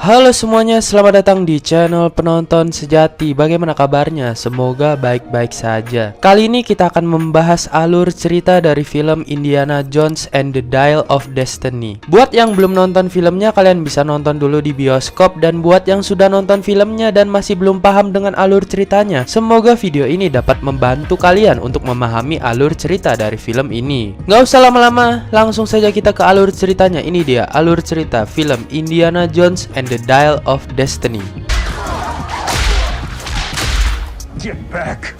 Halo semuanya, selamat datang di channel penonton sejati. Bagaimana kabarnya? Semoga baik-baik saja. Kali ini kita akan membahas alur cerita dari film Indiana Jones and the Dial of Destiny. Buat yang belum nonton filmnya, kalian bisa nonton dulu di bioskop. Dan buat yang sudah nonton filmnya dan masih belum paham dengan alur ceritanya, semoga video ini dapat membantu kalian untuk memahami alur cerita dari film ini. Nggak usah lama-lama, langsung saja kita ke alur ceritanya. Ini dia alur cerita film Indiana Jones and the Dial of Destiny. Get back.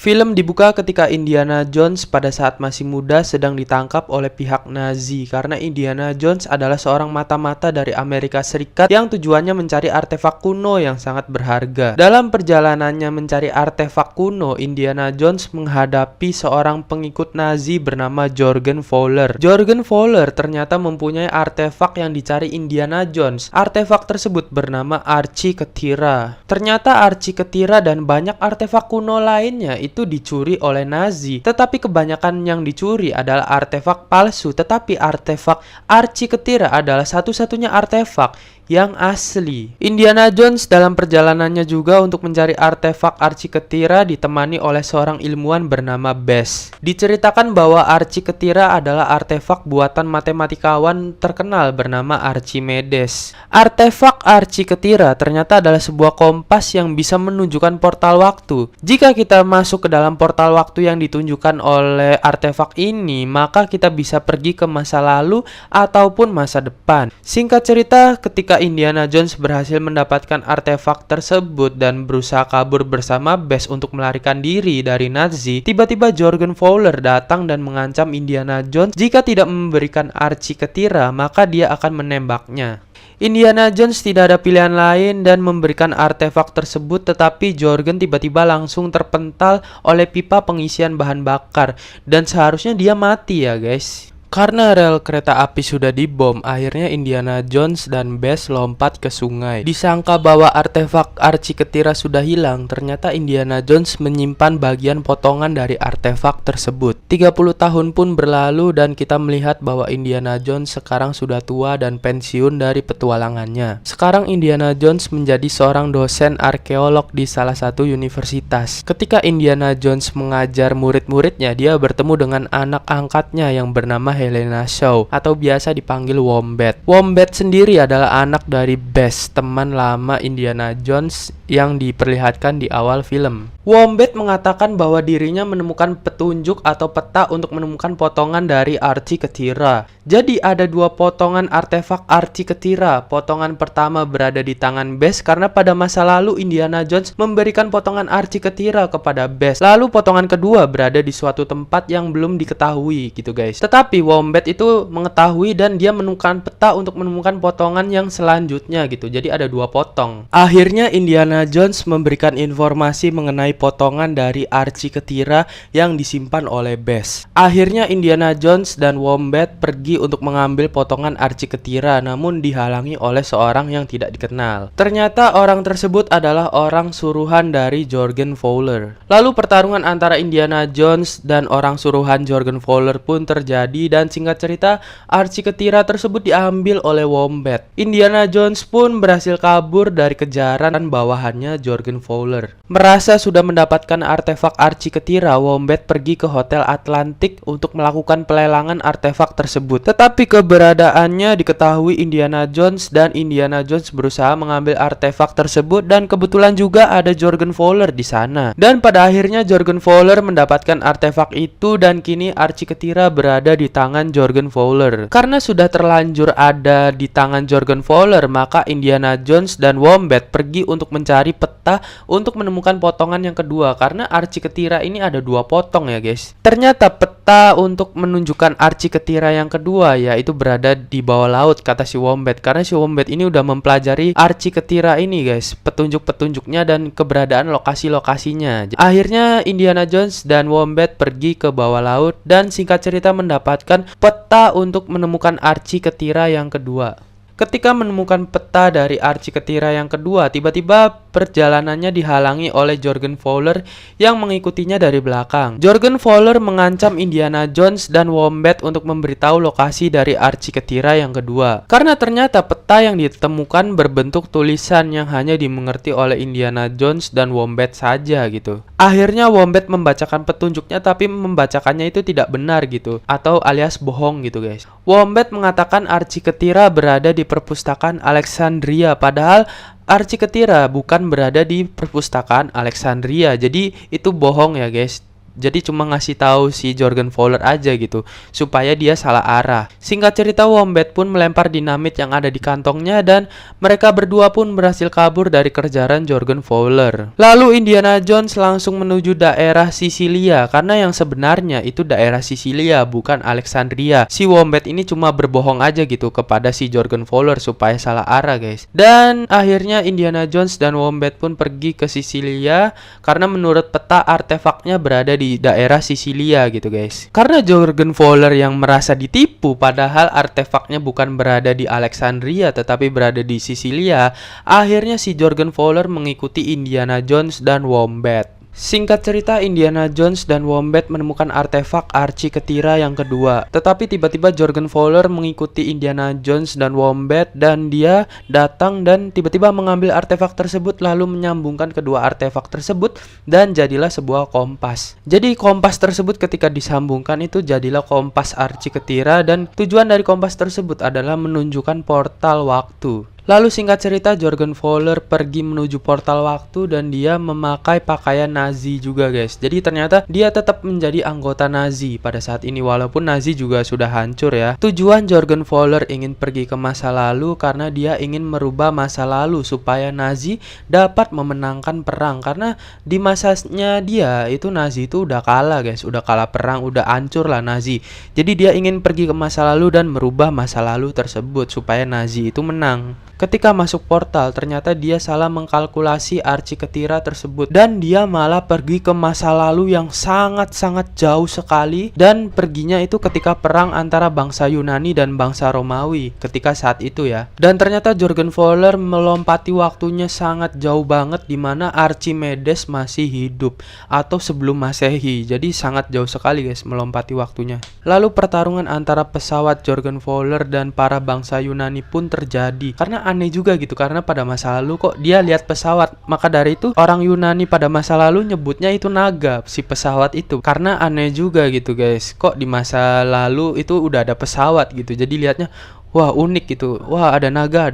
Film dibuka ketika Indiana Jones pada saat masih muda sedang ditangkap oleh pihak Nazi karena Indiana Jones adalah seorang mata-mata dari Amerika Serikat yang tujuannya mencari artefak kuno yang sangat berharga. Dalam perjalanannya mencari artefak kuno, Indiana Jones menghadapi seorang pengikut Nazi bernama Jorgen Fowler. Jorgen Fowler ternyata mempunyai artefak yang dicari Indiana Jones. Artefak tersebut bernama Archiketira. Ternyata Archiketira dan banyak artefak kuno lainnya itu dicuri oleh Nazi, tetapi kebanyakan yang dicuri adalah artefak palsu, tetapi artefak Archiketira adalah satu-satunya artefak yang asli. Indiana Jones dalam perjalanannya juga untuk mencari artefak Archiketira ditemani oleh seorang ilmuwan bernama Bess. Diceritakan bahwa Archiketira adalah artefak buatan matematikawan terkenal bernama Archimedes. Artefak Archiketira ternyata adalah sebuah kompas yang bisa menunjukkan portal waktu. Jika kita masuk ke dalam portal waktu yang ditunjukkan oleh artefak ini, maka kita bisa pergi ke masa lalu ataupun masa depan. Singkat cerita, ketika Indiana Jones berhasil mendapatkan artefak tersebut dan berusaha kabur bersama Bess untuk melarikan diri dari Nazi, tiba-tiba Jorgen Fowler datang dan mengancam Indiana Jones jika tidak memberikan Archiketira, maka dia akan menembaknya. Indiana Jones tidak ada pilihan lain dan memberikan artefak tersebut, tetapi Jorgen tiba-tiba langsung terpental oleh pipa pengisian bahan bakar dan seharusnya dia mati ya guys. Karena rel kereta api sudah dibom, akhirnya Indiana Jones dan Bess lompat ke sungai. Disangka bahwa artefak Archiketira sudah hilang, ternyata Indiana Jones menyimpan bagian potongan dari artefak tersebut. 30 tahun pun berlalu dan kita melihat bahwa Indiana Jones sekarang sudah tua dan pensiun dari petualangannya. Sekarang Indiana Jones menjadi seorang dosen arkeolog di salah satu universitas. Ketika Indiana Jones mengajar murid-muridnya, dia bertemu dengan anak angkatnya yang bernama Helena Shaw atau biasa dipanggil Wombat. Wombat sendiri adalah anak dari Bess, teman lama Indiana Jones yang diperlihatkan di awal film. Wombat mengatakan bahwa dirinya menemukan petunjuk atau peta untuk menemukan potongan dari Archiketira. Jadi ada dua potongan artefak Archiketira. Potongan pertama berada di tangan Bess karena pada masa lalu Indiana Jones memberikan potongan Archiketira kepada Bess. Lalu potongan kedua berada di suatu tempat yang belum diketahui gitu guys. Tetapi Wombat itu mengetahui dan dia menemukan peta untuk menemukan potongan yang selanjutnya gitu. Jadi ada dua potong. Akhirnya Indiana Jones memberikan informasi mengenai potongan dari Archiketira yang disimpan oleh Bess. Akhirnya Indiana Jones dan Wombat pergi untuk mengambil potongan Archiketira, namun dihalangi oleh seorang yang tidak dikenal. Ternyata orang tersebut adalah orang suruhan dari Jorgen Fowler. Lalu pertarungan antara Indiana Jones dan orang suruhan Jorgen Fowler pun terjadi dan singkat cerita Archiketira tersebut diambil oleh Wombat. Indiana Jones pun berhasil kabur dari kejaran bawahannya Jorgen Fowler. Merasa sudah mendapatkan artefak Archiketira, Wombat pergi ke Hotel Atlantic untuk melakukan pelelangan artefak tersebut. Tetapi keberadaannya diketahui Indiana Jones dan Indiana Jones berusaha mengambil artefak tersebut dan kebetulan juga ada Jorgen Fowler di sana. Dan pada akhirnya Jorgen Fowler mendapatkan artefak itu dan kini Archiketira berada di tangan Jorgen Fowler. Karena sudah terlanjur ada di tangan Jorgen Fowler, maka Indiana Jones dan Wombat pergi untuk mencari peta untuk menemukan potongan yang kedua karena Archiketira ini ada dua potong ya guys. Ternyata peta untuk menunjukkan Archiketira yang kedua yaitu berada di bawah laut kata si Wombat, karena si Wombat ini udah mempelajari Archiketira ini guys, petunjuk-petunjuknya dan keberadaan lokasi-lokasinya. Akhirnya Indiana Jones dan Wombat pergi ke bawah laut dan singkat cerita mendapatkan peta untuk menemukan Archiketira yang kedua. Ketika menemukan peta dari Archiketira yang kedua, tiba-tiba perjalanannya dihalangi oleh Jorgen Fowler yang mengikutinya dari belakang. Jorgen Fowler mengancam Indiana Jones dan Wombat untuk memberitahu lokasi dari Archie Ketira yang kedua. Karena ternyata peta yang ditemukan berbentuk tulisan yang hanya dimengerti oleh Indiana Jones dan Wombat saja gitu. Akhirnya Wombat membacakan petunjuknya tapi membacakannya itu tidak benar gitu, atau alias bohong gitu guys. Wombat mengatakan Archie Ketira berada di perpustakaan Alexandria, padahal Archie Ketira bukan berada di perpustakaan Alexandria. Jadi itu bohong ya guys. Jadi cuma ngasih tahu si Jorgen Fowler aja gitu supaya dia salah arah. Singkat cerita, Wombat pun melempar dinamit yang ada di kantongnya dan mereka berdua pun berhasil kabur dari kejaran Jorgen Fowler. Lalu Indiana Jones langsung menuju daerah Sisilia karena yang sebenarnya itu daerah Sisilia bukan Alexandria. Si Wombat ini cuma berbohong aja gitu kepada si Jorgen Fowler supaya salah arah guys. Dan akhirnya Indiana Jones dan Wombat pun pergi ke Sisilia karena menurut peta artefaknya berada di daerah Sisilia gitu guys. Karena Jorgen Fowler yang merasa ditipu padahal artefaknya bukan berada di Alexandria tetapi berada di Sisilia, akhirnya si Jorgen Fowler mengikuti Indiana Jones dan Wombat. Singkat cerita, Indiana Jones dan Wombat menemukan artefak Archie Ketira yang kedua. Tetapi tiba-tiba Jorgen Fowler mengikuti Indiana Jones dan Wombat dan dia datang dan tiba-tiba mengambil artefak tersebut lalu menyambungkan kedua artefak tersebut dan jadilah sebuah kompas. Jadi kompas tersebut ketika disambungkan itu jadilah kompas Archie Ketira dan tujuan dari kompas tersebut adalah menunjukkan portal waktu. Lalu singkat cerita, Jorgen Fowler pergi menuju portal waktu dan dia memakai pakaian Nazi juga guys. Jadi ternyata dia tetap menjadi anggota Nazi pada saat ini walaupun Nazi juga sudah hancur ya. Tujuan Jorgen Fowler ingin pergi ke masa lalu karena dia ingin merubah masa lalu supaya Nazi dapat memenangkan perang. Karena di masanya dia itu Nazi itu udah kalah guys, udah kalah perang, udah hancur lah Nazi. Jadi dia ingin pergi ke masa lalu dan merubah masa lalu tersebut supaya Nazi itu menang. Ketika masuk portal, ternyata dia salah mengkalkulasi Archie Ketira tersebut dan dia malah pergi ke masa lalu yang sangat-sangat jauh sekali dan perginya itu ketika perang antara bangsa Yunani dan bangsa Romawi ketika saat itu ya. Dan ternyata Jorgen Fowler melompati waktunya sangat jauh banget di mana Archimedes masih hidup atau sebelum Masehi. Jadi sangat jauh sekali guys melompati waktunya. Lalu pertarungan antara pesawat Jorgen Fowler dan para bangsa Yunani pun terjadi. Karena aneh juga gitu karena pada masa lalu kok dia lihat pesawat, maka dari itu orang Yunani pada masa lalu nyebutnya itu naga si pesawat itu. Karena aneh juga gitu guys, kok di masa lalu itu udah ada pesawat gitu, jadi lihatnya wah unik gitu, wah ada naga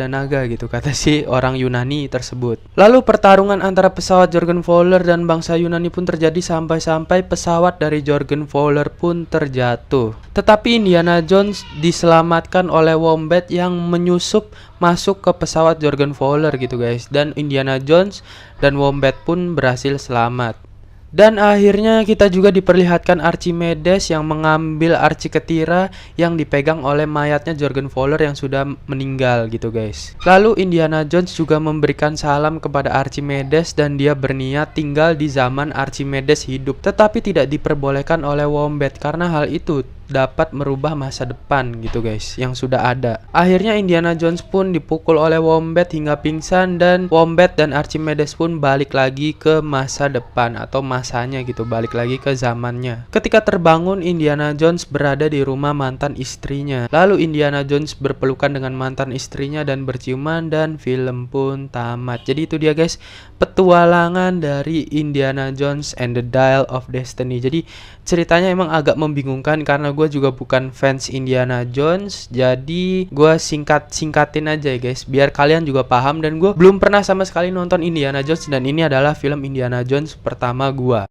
gitu kata si orang Yunani tersebut. Lalu pertarungan antara pesawat Jorgen Fowler dan bangsa Yunani pun terjadi sampai pesawat dari Jorgen Fowler pun terjatuh. Tetapi Indiana Jones diselamatkan oleh Wombat yang menyusup masuk ke pesawat Jorgen Fowler gitu guys. Dan Indiana Jones dan Wombat pun berhasil selamat. Dan akhirnya kita juga diperlihatkan Archimedes yang mengambil Archie Ketira yang dipegang oleh mayatnya Jorgen Fowler yang sudah meninggal gitu guys. Lalu Indiana Jones juga memberikan salam kepada Archimedes dan dia berniat tinggal di zaman Archimedes hidup. Tetapi tidak diperbolehkan oleh Wombat karena hal itu dapat merubah masa depan gitu guys yang sudah ada. Akhirnya Indiana Jones pun dipukul oleh Wombat hingga pingsan dan Wombat dan Archimedes pun balik lagi ke masa depan atau masanya gitu, balik lagi ke zamannya. Ketika terbangun, Indiana Jones berada di rumah mantan istrinya. Lalu Indiana Jones berpelukan dengan mantan istrinya dan berciuman dan film pun tamat. Jadi itu dia guys petualangan dari Indiana Jones and the Dial of Destiny. Jadi ceritanya emang agak membingungkan karena gue juga bukan fans Indiana Jones, jadi gue singkatin aja ya guys biar kalian juga paham. Dan gue belum pernah sama sekali nonton Indiana Jones dan ini adalah film Indiana Jones pertama gue.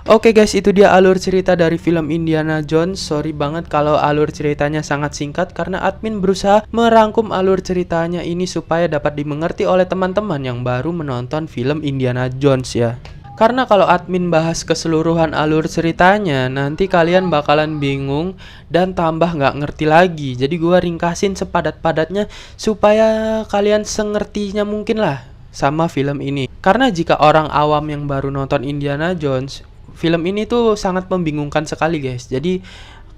Oke guys, itu dia alur cerita dari film Indiana Jones. Sorry banget kalau alur ceritanya sangat singkat karena admin berusaha merangkum alur ceritanya ini supaya dapat dimengerti oleh teman-teman yang baru menonton film Indiana Jones ya. Karena kalau admin bahas keseluruhan alur ceritanya, nanti kalian bakalan bingung dan tambah nggak ngerti lagi. Jadi gue ringkasin sepadat-padatnya supaya kalian sengertinya mungkin lah sama film ini. Karena jika orang awam yang baru nonton Indiana Jones, film ini tuh sangat membingungkan sekali guys. Jadi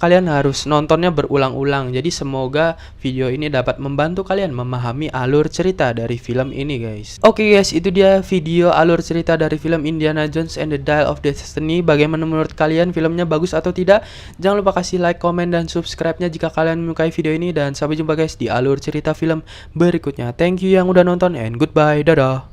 kalian harus nontonnya berulang-ulang. Jadi semoga video ini dapat membantu kalian memahami alur cerita dari film ini guys. Oke guys, itu dia video alur cerita dari film Indiana Jones and the Dial of Destiny. Bagaimana menurut kalian, filmnya bagus atau tidak? Jangan lupa kasih like, komen, dan subscribe-nya jika kalian menyukai video ini. Dan sampai jumpa guys di alur cerita film berikutnya. Thank you yang udah nonton and goodbye, dadah.